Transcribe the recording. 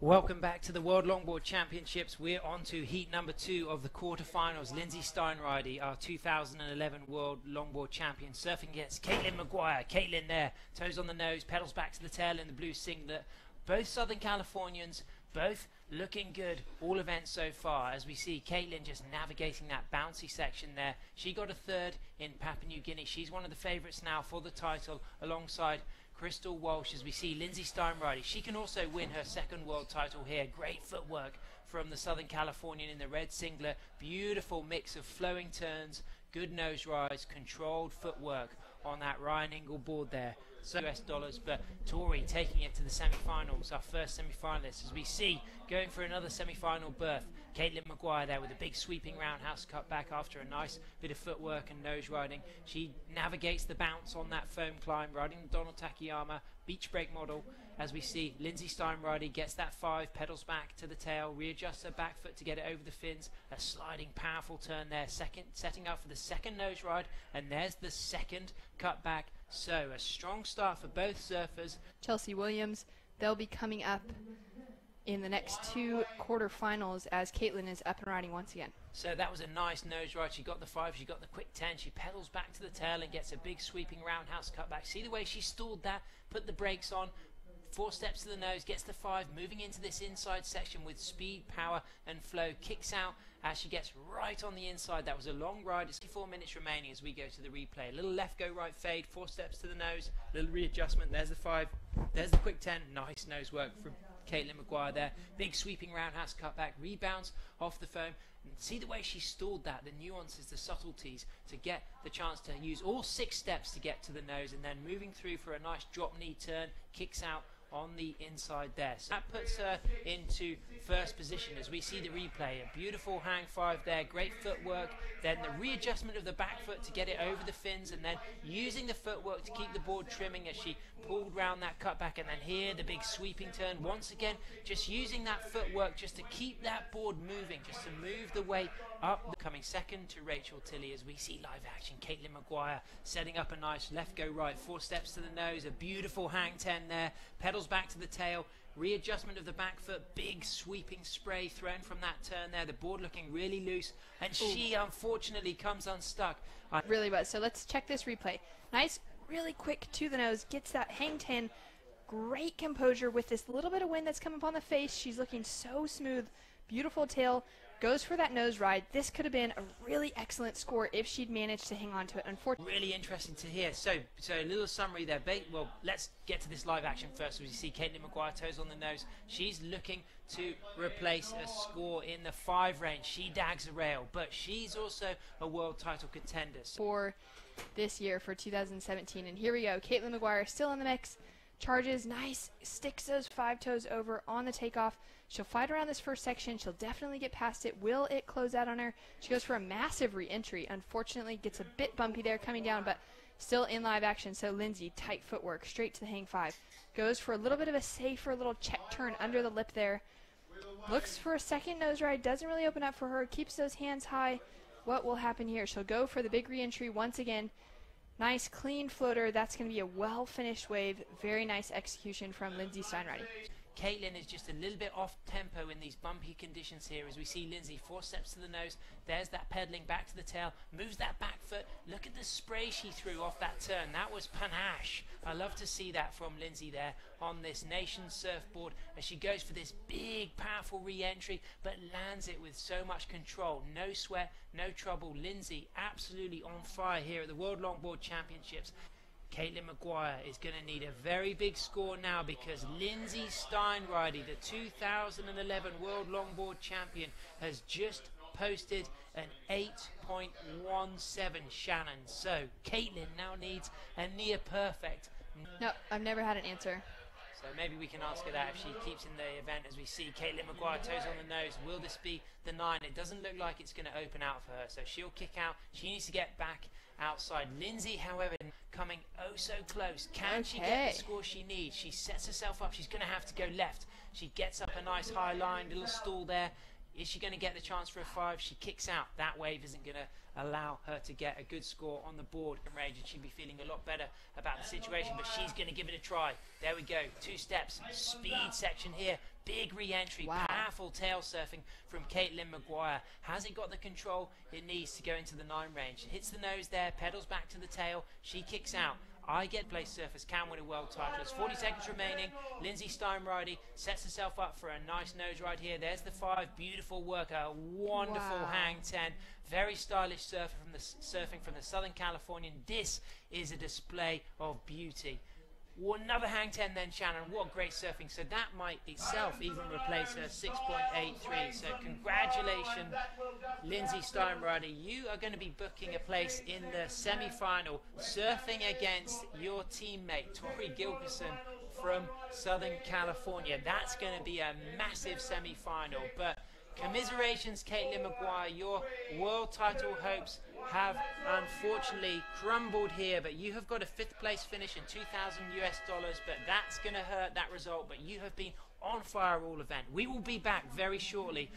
Welcome back to the World Longboard Championships. We're on to heat number 2 of the quarterfinals. Lindsay Steinriede, our 2011 World Longboard Champion, surfing against Kaitlin Maguire. Kaitlin there, toes on the nose, pedals back to the tail in the blue singlet. Both Southern Californians, both looking good all events so far, as we see Kaitlin just navigating that bouncy section there. She got a third in Papua New Guinea. She's one of the favourites now for the title alongside Crystal Walsh, as we see Lindsay Steinriede. She can also win her second world title here. Great footwork from the Southern Californian in the red singlet. Beautiful mix of flowing turns, good nose rise, controlled footwork on that Ryan Ingle board there. So US dollars, but Tori taking it to the semi-finals, our first semi-finalist, as we see going for another semi-final berth. Kaitlin Maguire there with a big sweeping roundhouse cut back after a nice bit of footwork and nose riding. She navigates the bounce on that foam climb, riding the Donald Takayama beach break model, as we see Lindsay Steinriede gets that 5, pedals back to the tail, readjusts her back foot to get it over the fins. A sliding powerful turn there, setting up for the second nose ride, and there's the second cut back. So a strong start for both surfers. Chelsea Williams, they'll be coming up in the next 2 quarterfinals as Kaitlin is up and riding once again. So that was a nice nose ride. She got the 5, she got the quick 10, she pedals back to the tail and gets a big sweeping roundhouse cutback. See the way she stalled that, put the brakes on, 4 steps to the nose, gets the 5, moving into this inside section with speed, power and flow, kicks out as she gets right on the inside. That was a long ride. It's 4 minutes remaining as we go to the replay. A little left go right fade, 4 steps to the nose, little readjustment, there's the 5, there's the quick 10. Nice nose work from Kaitlin Maguire there. Big sweeping roundhouse cutback, rebounds off the foam. And see the way she stalled that, the nuances, the subtleties to get the chance to use all 6 steps to get to the nose, and then moving through for a nice drop knee turn, kicks out on the inside there. So that puts her into first position as we see the replay. A beautiful hang 5 there, great footwork, then the readjustment of the back foot to get it over the fins, and then using the footwork to keep the board trimming as she pulled round that cutback, and then here the big sweeping turn. Once again, just using that footwork just to keep that board moving, just to move the weight up. Coming second to Rachel Tilley as we see live action. Kaitlin Maguire setting up a nice left go right, 4 steps to the nose, a beautiful hang 10 there, pedals back to the tail, readjustment of the back foot, big sweeping spray thrown from that turn there, the board looking really loose, and she unfortunately comes unstuck. Really was. So let's check this replay. Nice, really quick to the nose, gets that hang 10, great composure with this little bit of wind that's come up on the face. She's looking so smooth, beautiful tail, goes for that nose ride. This could have been a really excellent score if she'd managed to hang on to it. Unfortunately, really interesting to hear. So a little summary there. Well, let's get to this live action first. As you see Kaitlin Maguire, toes on the nose. She's looking to replace a score in the 5 range. She dags a rail, but she's also a world title contender. For this year, for 2017. And here we go. Kaitlin Maguire still in the mix. Charges, nice, sticks those 5 toes over on the takeoff. She'll fight around this first section. She'll definitely get past it. Will it close out on her? She goes for a massive re-entry. Unfortunately, gets a bit bumpy there coming down, but still in live action. So Lindsay, tight footwork, straight to the hang 5. Goes for a little bit of a safer little check turn under the lip there. Looks for a second nose ride. Doesn't really open up for her. Keeps those hands high. What will happen here? She'll go for the big re-entry once again. Nice, clean floater. That's going to be a well-finished wave. Very nice execution from Lindsay Steinriede. Kaitlin is just a little bit off tempo in these bumpy conditions here as we see Lindsay 4 steps to the nose, there's that pedaling back to the tail, moves that back foot, look at the spray she threw off that turn. That was panache. I love to see that from Lindsay there on this nation surfboard as she goes for this big powerful re-entry but lands it with so much control. No sweat, no trouble. Lindsay absolutely on fire here at the World Longboard Championships. Kaitlin Maguire is going to need a very big score now because Lindsay Steinriede, the 2011 World Longboard Champion, has just posted an 8.17 Shannon. So Kaitlin now needs a near perfect. No, I've never had an answer. So maybe we can ask her that if she keeps in the event as we see Kaitlin Maguire, toes on the nose. Will this be the 9? It doesn't look like it's going to open out for her. So she'll kick out. She needs to get back outside. Lindsay, however, coming oh so close. Can she get the score she needs? She sets herself up. She's going to have to go left. She gets up a nice high line, little stall there. Is she going to get the chance for a 5? She kicks out. That wave isn't going to allow her to get a good score on the board in range, and she'd be feeling a lot better about the situation, but she's going to give it a try. There we go. 2 steps. Speed section here. Big re-entry, Wow. powerful tail surfing from Kaitlin Maguire. Has it got the control it needs to go into the 9 range? Hits the nose there, pedals back to the tail, she kicks out. I get place surfers can win a world title. There's 40 seconds remaining. Lindsay Steinriede sets herself up for a nice nose ride here. There's the 5, beautiful work, a wonderful Wow. hang 10. Very stylish surfing from the Southern Californian. This is a display of beauty. Another hang 10 then, Shannon. What great surfing. So that might itself even replace her 6.83. So congratulations, Lindsay Steinriede. You are going to be booking a place in the semi-final, surfing against your teammate, Tori Gilbertson from Southern California. That's going to be a massive semi-final. But commiserations, Kaitlin Maguire. Your world title hopes have unfortunately crumbled here, but you have got a 5th place finish in $2,000 US, but that's going to hurt that result. But you have been on fire all event. We will be back very shortly